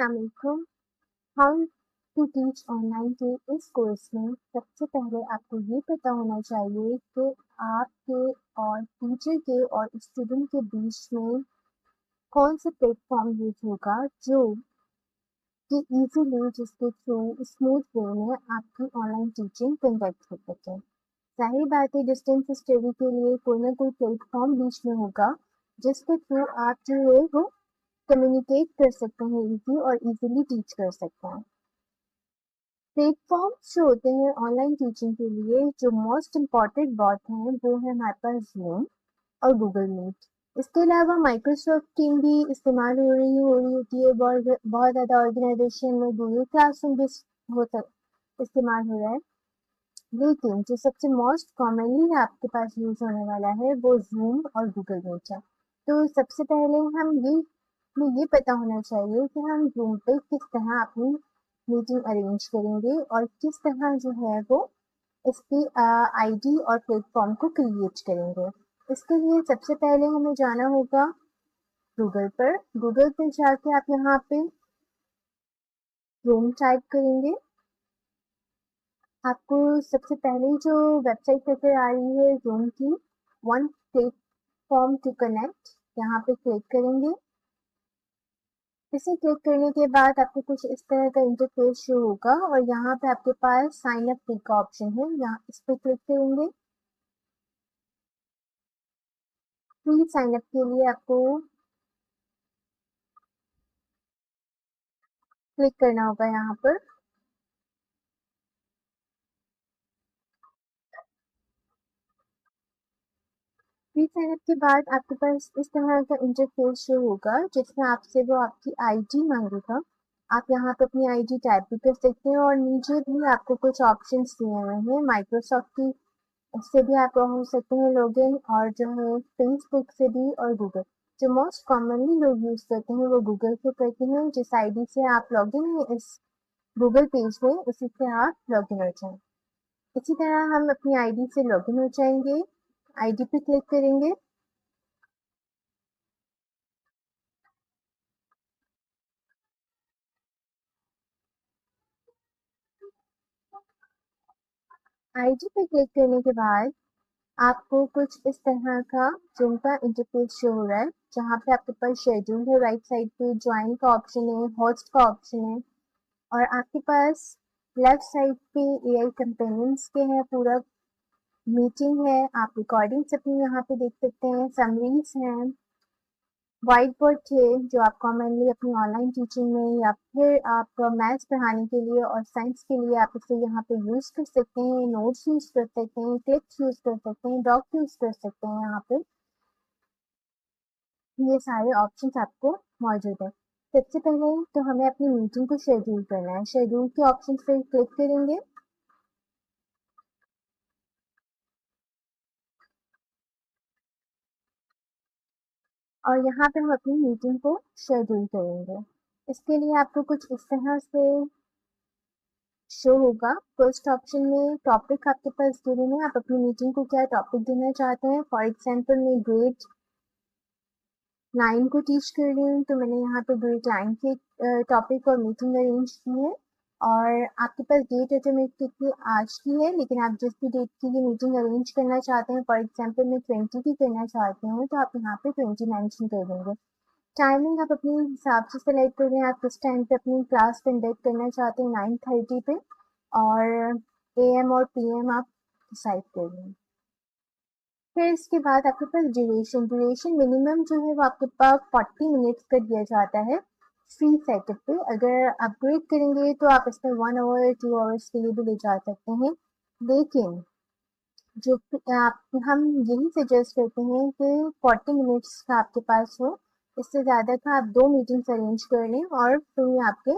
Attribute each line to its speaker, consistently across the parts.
Speaker 1: अस्सलामुअलैकुम। How to teach online के इस कोर्स में सबसे पहले आपको ये पता होना चाहिए कि आपके और टीचर के और स्टूडेंट के बीच में कौन सा प्लेटफॉर्म यूज होगा जो कि इजीली जिसके थ्रू स्मूथ वे में आपकी ऑनलाइन टीचिंग कंडक्ट हो सके। जाहिर बात है डिस्टेंस स्टडी के लिए कोई ना कोई प्लेटफॉर्म बीच में होगा जिसके थ्रू आप जो है वो कम्युनिकेट कर सकते हैं इजी और इजीली टीच कर सकते हैं। प्लेटफॉर्म्स जो होते हैं ऑनलाइन टीचिंग के लिए जो मोस्ट इम्पॉर्टेंट बात है वो है हमारे पास जूम और गूगल मीट। इसके अलावा माइक्रोसॉफ्ट टीम भी इस्तेमाल हो रही होती है। बहुत ज़्यादा ऑर्गेनाइजेशन में गूगल क्लासरूम भी इस्तेमाल हो रहा है। लेकिन जो सबसे मोस्ट कॉमनली आपके पास यूज होने वाला है वो जूम और गूगल मीट है। तो सबसे पहले हमें ये पता होना चाहिए कि हम जूम पे किस तरह अपनी मीटिंग अरेंज करेंगे और किस तरह जो है वो इसकी आईडी और प्लेटफॉर्म को क्रिएट करेंगे। इसके लिए सबसे पहले हमें जाना होगा गूगल पर जाके आप यहाँ पे जूम टाइप करेंगे। आपको सबसे पहले जो वेबसाइट नजर आ रही है जूम की, वन प्लेटफॉर्म टू कनेक्ट, यहाँ पे क्लिक करेंगे। इसे क्लिक करने के बाद आपको कुछ इस तरह का इंटरफेस शो होगा और यहाँ पे आपके पास साइन अप फ्री का ऑप्शन है, यहाँ इस पे क्लिक करेंगे। फ्री साइन अप के लिए आपको क्लिक करना होगा यहाँ पर। फ्री साइन अप के बाद आपके पास इस तरह का इंटरफेस शो होगा जिसमें आपसे वो आपकी आईडी मांगेगा। आप यहाँ पे अपनी आईडी टाइप भी कर सकते हैं और नीचे भी आपको कुछ ऑप्शंस दिए हुए हैं। माइक्रोसॉफ्ट की उससे भी आप हो सकते हैं लॉगिन, और जो है फेसबुक से भी, और गूगल। जो मोस्ट कॉमनली लोग यूज करते हैं वो गूगल से करते हैं। जिस आईडी से आप लॉगिन है इस गूगल पेज में उसी से आप लॉगिन हो जाएं। इसी तरह हम अपनी आईडी से लॉगिन हो जाएंगे, आईडी पे क्लिक करेंगे। आईडी पे क्लिक करने के बाद आपको कुछ इस तरह का जूम का इंटरफेस शो हो रहा है जहाँ पे आपके पास शेड्यूल है, राइट साइड पे ज्वाइन का ऑप्शन है, होस्ट का ऑप्शन है, और आपके पास लेफ्ट साइड पे एआई कंपेनियंस के है, पूरा मीटिंग है, आप रिकॉर्डिंग्स अपनी यहाँ पे देख सकते हैं, समरीज हैं, व्हाइट बोर्ड थे जो आप कॉमनली अपनी ऑनलाइन टीचिंग में या फिर आप मैथ्स पढ़ाने के लिए और साइंस के लिए आप इसे यहाँ पे यूज कर सकते हैं, नोट्स यूज कर सकते हैं, क्लिप्स यूज कर सकते हैं, डॉक यूज कर सकते हैं। यहाँ पे ये सारे ऑप्शंस आपको मौजूद है। सबसे पहले तो हमें अपनी मीटिंग को शेड्यूल करना है। शेड्यूल के ऑप्शन पे क्लिक करेंगे और यहाँ पे हम अपनी मीटिंग को शेड्यूल करेंगे। इसके लिए आपको कुछ इस तरह से शो होगा। फर्स्ट ऑप्शन में टॉपिक आपके पास गिवन है, आप अपनी मीटिंग को क्या टॉपिक देना चाहते हैं। फॉर एग्जांपल मैं ग्रेड 9 को टीच कर रही हूँ तो मैंने यहाँ पे ग्रेड 9 के टॉपिक और मीटिंग अरेंज की है। और आपके पास डेट ऑटोमेटिक की आज की है, लेकिन आप जिस भी डेट की ये मीटिंग अरेंज करना चाहते हैं, फॉर एग्जांपल मैं 20 की करना चाहती हूँ तो आप यहाँ पे 20 मेंशन कर देंगे। टाइमिंग आप अपने हिसाब से सेलेक्ट कर लें, आप किस टाइम पे अपनी क्लास कंडक्ट करना चाहते हैं, 9:30 पे, और एएम और पीएम आप डिसाइड कर लें। फिर इसके बाद आपके पास ड्यूरेशन मिनिमम जो है वो आपके पास 40 मिनट्स का दिया जाता है फ्री सेटअप पे। अगर अपग्रेड करेंगे तो आप इसमें 1 आवर 2 आवर्स के लिए भी ले जा सकते हैं। लेकिन जो आप हम यही सजेस्ट करते हैं कि 40 मिनट्स का आपके पास हो। इससे ज़्यादा का आप 2 मीटिंग्स अरेंज कर लें और फिर आपके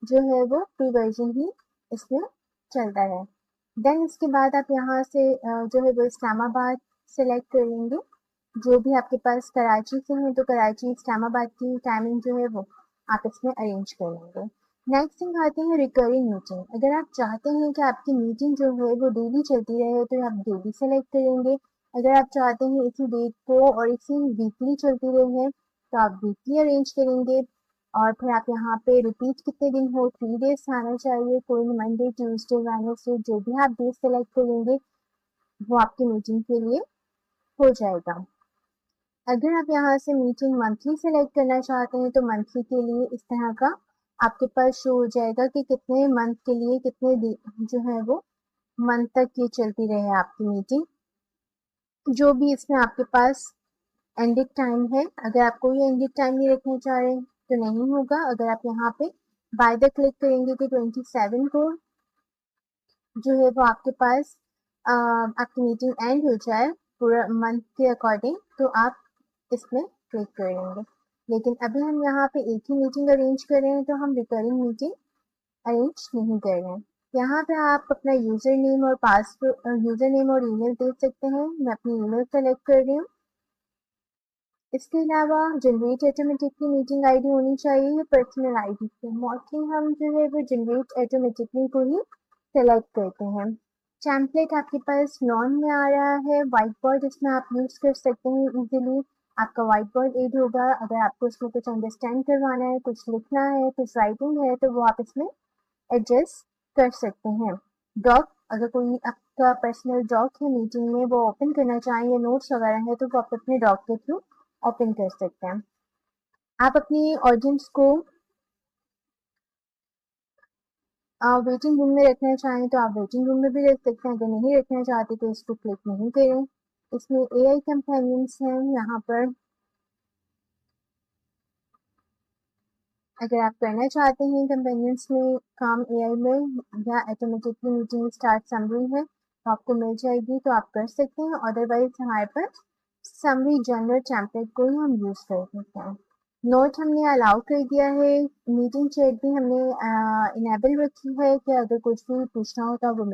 Speaker 1: जो है वो फ्री वर्जन ही इसमें चलता है। देन इसके बाद आप यहाँ से जो है वो इस्लामाबाद सेलेक्ट कर लेंगे। जो भी आपके पास कराची से हैं तो कराची इस्लामाबाद की टाइमिंग जो है वो आप इसमें अरेंज कर लेंगे। नेक्स्ट थिंग आते हैं रिकरिंग मीटिंग। अगर आप चाहते हैं कि आपकी मीटिंग जो है वो डेली चलती रहे तो आप डेली सेलेक्ट करेंगे। अगर आप चाहते हैं इसी डेट को और इसी वीकली चलती रहे तो आप वीकली अरेंज करेंगे। और फिर आप यहाँ पे रिपीट कितने दिन हो, 3 डेज आना चाहिए, कोई मंडे ट्यूसडे वेडनेसडे जो भी आप डेज सेलेक्ट करेंगे वो आपकी मीटिंग के लिए हो जाएगा। अगर आप यहाँ से मीटिंग मंथली सेलेक्ट करना चाहते हैं तो मंथली के लिए इस तरह का आपके पास शो हो जाएगा कि कितने मंथ के लिए कितने जो है वो मंथ तक ये चलती रहे आपकी मीटिंग। जो भी इसमें आपके पास एंडिंग टाइम है, अगर आप कोई एंडिंग टाइम नहीं रखना चाह रहे तो नहीं होगा। अगर आप यहाँ पे बाय द क्लिक करेंगे तो 27 को जो है वो आपके पास आपकी मीटिंग एंड हो जाए पूरा मंथ के अकॉर्डिंग तो आप इसमें क्लिक करेंगे। लेकिन अभी हम यहाँ पे एक ही मीटिंग अरेंज कर रहे हैं तो हम रिकरिंग मीटिंग अरेंज नहीं कर रहे हैं। यहाँ पे आप अपना यूजर नेम और पासवर्ड यूजर नेम और ईमेल दे सकते हैं। मैं अपनी ईमेल सेलेक्ट कर रही हूँ। इसके अलावा जनरेट ऑटोमेटिकली मीटिंग आईडी होनी चाहिए पर्सनल आईडी से। मोस्टली हम जो है वो जनरेट ऑटोमेटिकली को ही सेलेक्ट करते हैं। टेम्पलेट आपके पास नॉन में आ रहा है। व्हाइट बोर्ड इसमें आप यूज कर सकते हैं इजीली। आपका व्हाइट बोर्ड एड होगा। अगर आपको इसमें कुछ अंडरस्टैंड करवाना है, कुछ लिखना है, कुछ राइटिंग है तो वो आप इसमें एडजस्ट कर सकते हैं। डॉक, अगर कोई आपका पर्सनल डॉक है मीटिंग में वो ओपन करना चाहें या नोट्स वगैरह है तो वो आप अपने डॉक के थ्रू ओपन कर सकते हैं। आप अपनी ऑडियंस को वेटिंग रूम में रखना चाहें तो आप वेटिंग रूम में भी रख सकते हैं। अगर नहीं रखना चाहते तो इसको क्लिक नहीं करें। इसमें एआई कंपेनियंस हैं यहाँ पर। अगर आप करना चाहते हैं कंपेनियंस में काम एआई में या ऑटोमेटिकली मीटिंग स्टार्ट समरी है तो आपको मिल जाएगी तो आप कर सकते हैं। अदरवाइज हमारे पास समरी जनरल टेम्पलेट को ही हम यूज कर सकते हैं। नोट हमने अलाउ कर दिया है। मीटिंग चैट भी हमने इनेबल रखी है कि अगर कुछ भी पूछना होता वो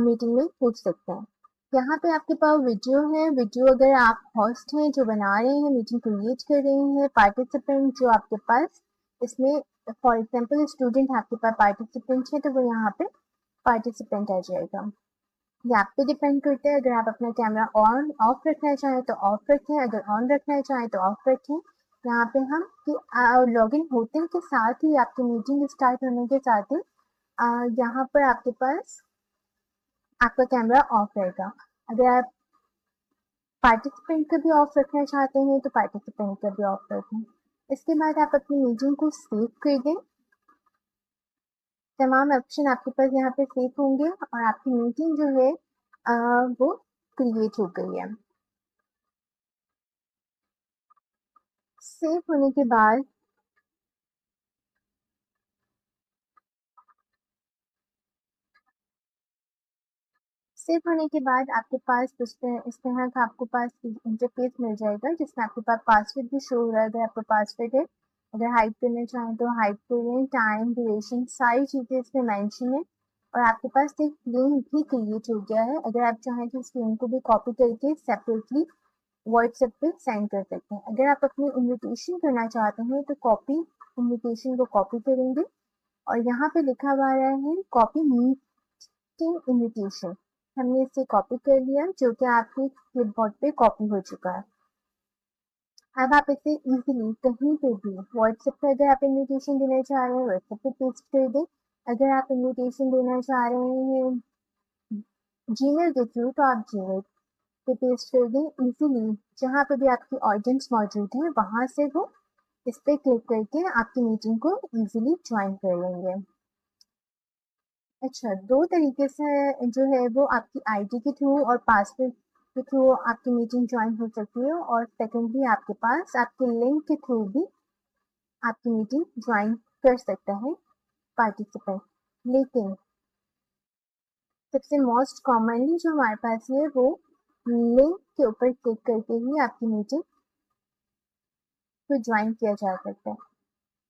Speaker 1: मीटिंग में पूछ सकते हैं। यहाँ पे आपके पास वीडियो है। वीडियो अगर आप होस्ट हैं जो बना रहे हैं, मीटिंग क्रिएट कर रहे हैं, पार्टिसिपेंट जो आपके पास इसमें फॉर एग्जांपल स्टूडेंट आपके पास पार्टिसिपेंट है तो वो यहाँ पे पार्टिसिपेंट आ जाएगा। ये आप पे डिपेंड करता है। अगर आप अपना कैमरा ऑन ऑफ रखना चाहें तो ऑफ रखें, अगर ऑन रखना चाहें तो ऑफ रखें। यहाँ पे हम कि लॉगिन होते के साथ ही आपकी मीटिंग स्टार्ट होने के साथ ही यहाँ पर आपके पास आपका कैमरा ऑफ रहेगा। अगर आप पार्टिसिपेंट का भी ऑफ रखना चाहते हैं तो पार्टिसिपेंट का भी ऑफ रखें। इसके बाद आप अपनी मीटिंग को सेव कर दें। तमाम ऑप्शन आपके पास यहाँ पे सेव होंगे और आपकी मीटिंग जो है वो क्रिएट हो गई है। सेव होने के बाद आपके पास इस तरह का आपको पास इंटरफेस मिल जाएगा जिसमें आपके पास पासवर्ड भी शो हो रहा है। अगर आपका पासवर्ड है, अगर हाइड करना चाहें तो हाइड करें। टाइम, ड्यूरेशन सारी चीज़ें इसमें मेंशन है और आपके पास एक लिंक भी क्रिएट हो गया है। अगर आप चाहें तो इस लिंक को भी कॉपी करके सेपरेटली व्हाट्सएप पे सेंड कर सकते हैं। अगर आप अपनी इन्विटेशन करना चाहते हैं तो कॉपी इन्विटेशन को कॉपी करेंगे और यहाँ पे लिखा हुआ आ रहा है कॉपी मीटिंग इन्विटेशन। हमने इसे कॉपी कर लिया जो कि आपके क्लिपबोर्ड पे कॉपी हो चुका है। अब आप इसे इजीली कहीं पे भी व्हाट्सएप पे अगर आप इन्विटेशन देना चाह रहे हैं व्हाट्सएप पे पेस्ट कर दें। अगर आप इन्विटेशन देना चाह रहे हैं जीमेल के थ्रू तो आप जीमेल पे पेस्ट कर दें इजीली। जहाँ पे भी आपकी ऑडियंस मौजूद है वहां से वो इस पे क्लिक करके आपकी मीटिंग को इजीली ज्वाइन कर लेंगे। अच्छा, 2 तरीके से जो है वो आपकी आईडी के थ्रू और पासवर्ड के थ्रू आपकी मीटिंग ज्वाइन हो सकती है और सेकेंडली आपके पास आपके लिंक के थ्रू भी आपकी मीटिंग ज्वाइन कर सकता है पार्टिसिपेंट। लेकिन सबसे मोस्ट कॉमनली जो हमारे पास है वो लिंक के ऊपर क्लिक करके ही आपकी मीटिंग को ज्वाइन किया जा सकता है।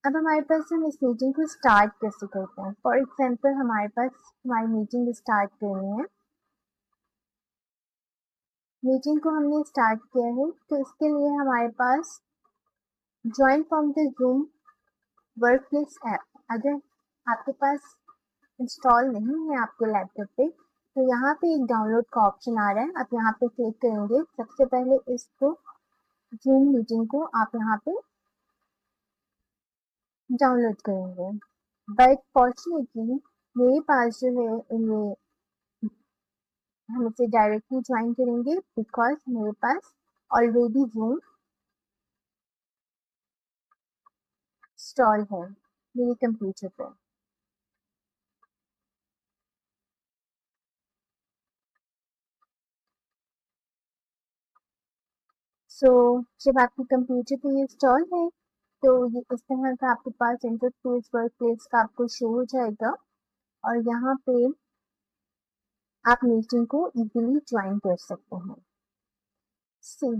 Speaker 1: अब हमारे पास हम इस मीटिंग को स्टार्ट कैसे करते हैं। फॉर एग्जाम्पल हमारे पास हमारी मीटिंग स्टार्ट करनी है। मीटिंग को हमने स्टार्ट किया है तो इसके लिए हमारे पास join from the Zoom workplace app अगर आपके पास इंस्टॉल नहीं है आपके लैपटॉप पे तो यहाँ पे एक डाउनलोड का ऑप्शन आ रहा है। आप यहाँ पे क्लिक करेंगे। सबसे पहले इसको जूम मीटिंग को आप यहाँ पे डाउनलोड करेंगे। बट फॉर्चुनेटली मेरे पास जो है ये हम इसे डायरेक्टली ज्वाइन करेंगे बिकॉज मेरे पास ऑलरेडी जूम इंस्टॉल है मेरे कंप्यूटर पर। सो जब आपके कंप्यूटर पे ये इंस्टॉल है तो ये इस तरह का आपके पास इंटरफेस वर्क प्लेस का आपको शो हो जाएगा और यहाँ पे आप मीटिंग को इजीली ज्वाइन कर सकते हैं। सी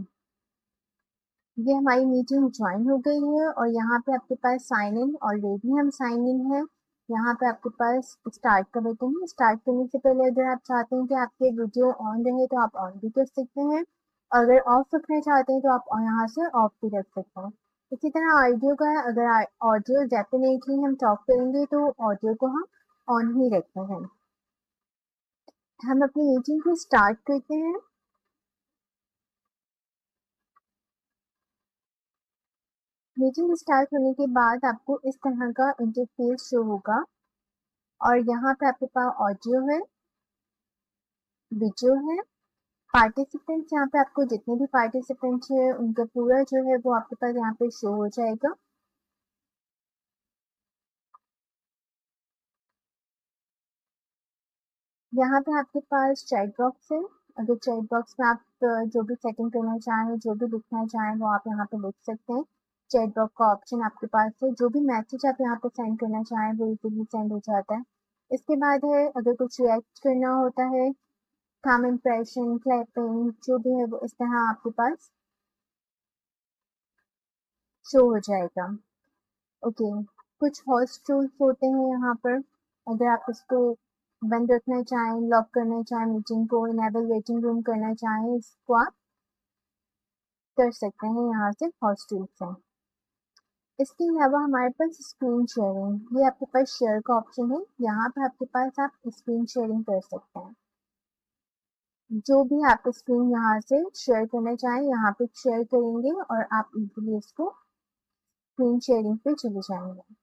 Speaker 1: ये हमारी मीटिंग ज्वाइन हो गई है और यहाँ पे आपके पास साइन इन ऑलरेडी हम साइन इन है। यहाँ पे आपके पास स्टार्ट का बटन है। स्टार्ट करने से पहले अगर आप चाहते हैं कि आपके वीडियो ऑन रहे तो आप ऑन भी कर सकते हैं। अगर ऑफ रखना चाहते हैं तो आप यहाँ से ऑफ भी रख सकते हैं। इसी तरह ऑडियो का है, अगर ऑडियो डेफिनेटली हम टॉक करेंगे तो ऑडियो को हम ऑन ही रखते हैं। हम अपनी मीटिंग को स्टार्ट करते हैं। मीटिंग स्टार्ट होने के बाद आपको इस तरह का इंटरफेस शो होगा और यहाँ पे आपके पास ऑडियो है, वीडियो है, पार्टिसिपेंट्स यहाँ पे आपको जितने भी पार्टिसिपेंट्स है उनका पूरा जो है वो आपके पास यहाँ पे शो हो जाएगा। यहाँ पे आपके पास चैट बॉक्स है। अगर चैट बॉक्स में आप जो भी सेटिंग करना चाहें, जो भी लिखना चाहें वो आप यहाँ पे लिख सकते हैं। चैट बॉक्स का ऑप्शन आपके पास है। जो भी मैसेज आप यहाँ पे सेंड करना चाहें वो इजीली सेंड हो जाता है। इसके बाद है अगर कुछ रिएक्ट करना होता है, थंब इम्प्रेशन, क्लैपिंग जो भी है वो इस तरह आपके पास शो हो जाएगा। ओके, कुछ हॉस्ट रूल्स होते हैं यहाँ पर। अगर आप इसको बंद रखना चाहें, लॉक करना चाहें, मीटिंग को इनेबल वेटिंग रूम करना चाहें, इसको आप कर सकते हैं यहाँ से हॉस्ट रूल्स से। इसके अलावा हमारे पास स्क्रीन शेयरिंग, ये आपके पास शेयर का ऑप्शन है। यहाँ पे आपके पास आप स्क्रीन शेयरिंग कर सकते हैं। जो भी आप स्क्रीन यहाँ से शेयर करना चाहें यहाँ पे शेयर करेंगे और आप इजीली इसको स्क्रीन शेयरिंग पे चले जाएंगे।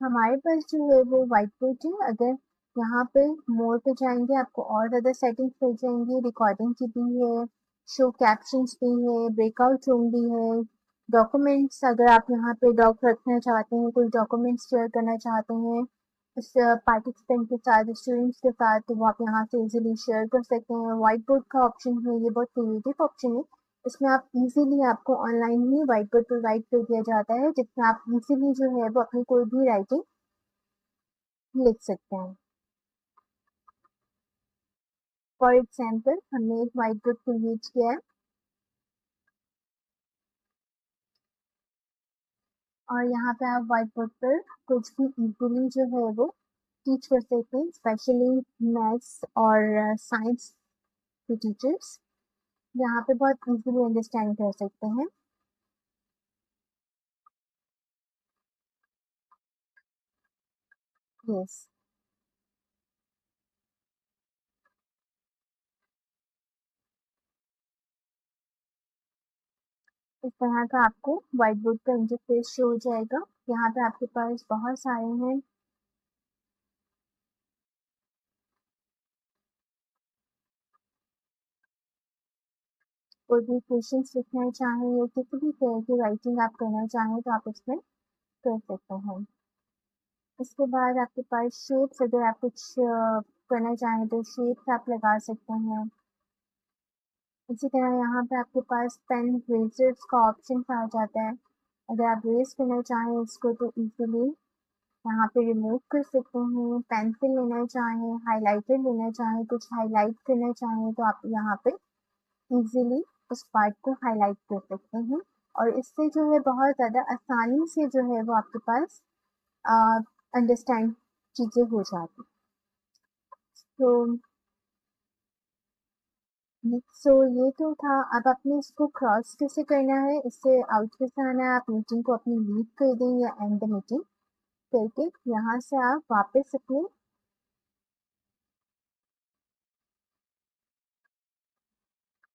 Speaker 1: हमारे पास जो है वो व्हाइट बोर्ड है। अगर यहाँ पे मोर पे जाएंगे आपको और ज़्यादा सेटिंग्स मिल जाएंगी। रिकॉर्डिंग की भी है, शो कैप्शंस भी है, ब्रेकआउट रूम भी है, डॉक्यूमेंट्स अगर आप यहाँ पे डॉक रखना चाहते हैं, कोई डॉक्यूमेंट्स शेयर करना चाहते हैं उस पार्टिसिपेंट के साथ, स्टूडेंट्स के साथ, तो वो आप यहाँ से इजीली शेयर कर सकते हैं। व्हाइट बोर्ड का ऑप्शन है, ये बहुत क्रिएटिव ऑप्शन है। इसमें आप इजीली आपको ऑनलाइन ही व्हाइट बोर्ड प्रोवाइड कर दिया जाता है जिसमें आप इजीली जो है वो अपनी कोई भी राइटिंग लिख सकते हैं। फॉर एग्जाम्पल हमने एक व्हाइट बोर्ड क्रिएट किया है और यहाँ पे आप व्हाइट बोर्ड पर कुछ भी इजीली जो है वो टीच कर सकते हैं, स्पेशली मैथ्स और साइंस के टीचर्स यहाँ पे बहुत इजीली अंडरस्टैंड कर सकते हैं। यस, इस तरह का आपको व्हाइट बोर्ड का इंटरफेस शो हो जाएगा। यहाँ पे आपके पास बहुत सारे हैं। कोई भी क्वेश्चंस लिखना चाहें या किसी भी तरह की राइटिंग आप करना चाहें तो आप इसमें कर सकते हैं। इसके बाद आपके पास शेप्स, अगर आप कुछ करना चाहें तो शेप्स आप लगा सकते हैं। इसी तरह यहाँ पे आपके पास पेन रेजर्स का ऑप्शन आ जाता है। अगर आप रेज करना चाहें इसको तो इजीली यहाँ पे रिमूव कर सकते हैं। पेंसिल लेना चाहें, हाइलाइटर लेना चाहें, कुछ हाईलाइट करना चाहें तो आप यहाँ पे इजीली उस पार्ट को हाईलाइट कर सकते हैं और इससे जो है बहुत ज़्यादा आसानी से जो है वो आपके पास अंडरस्टैंड चीज़ें हो जाती। तो ये तो था। अब आपने इसको क्रॉस कैसे करना है, इससे आउट कैसे आना है, आप मीटिंग को अपनी लीव कर दें या एंड द मीटिंग करके यहाँ से आप वापस अपने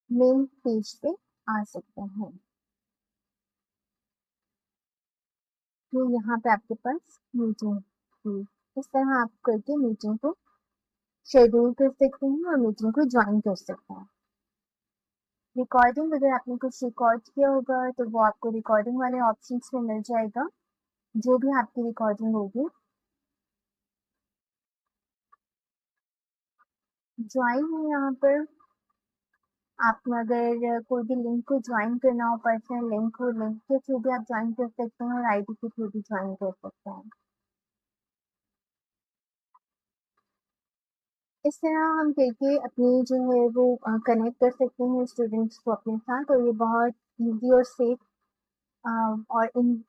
Speaker 1: मेन पेज पे आ सकते हैं। देखिए यहाँ पे आपके पास मीटिंग थी। इस तरह आप करके मीटिंग को शेड्यूल कर सकते हैं और मीटिंग को ज्वाइन कर सकते हैं। रिकॉर्डिंग अगर आपने कुछ रिकॉर्ड किया होगा तो वो आपको रिकॉर्डिंग वाले ऑप्शंस में मिल जाएगा, जो भी आपकी रिकॉर्डिंग होगी। ज्वाइन है यहाँ पर, आप अगर कोई भी लिंक को ज्वाइन करना हो, पर्सनल लिंक हो, लिंक के थ्रू भी आप ज्वाइन कर सकते हैं और आईडी के थ्रू भी ज्वाइन कर सकते हैं। इस तरह हम करके अपनी जो है वो कनेक्ट कर सकते हैं स्टूडेंट्स को अपने साथ, और ये बहुत ईजी और सेफ और इन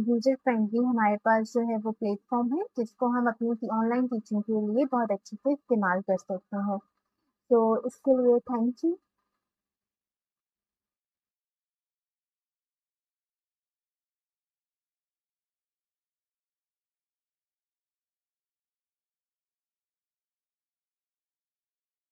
Speaker 1: यूजर फ्रेंडली हमारे पास जो है वो प्लेटफॉर्म है, जिसको हम अपनी ऑनलाइन टीचिंग के लिए बहुत अच्छे से इस्तेमाल कर सकते हैं। तो इसके लिए थैंक यू।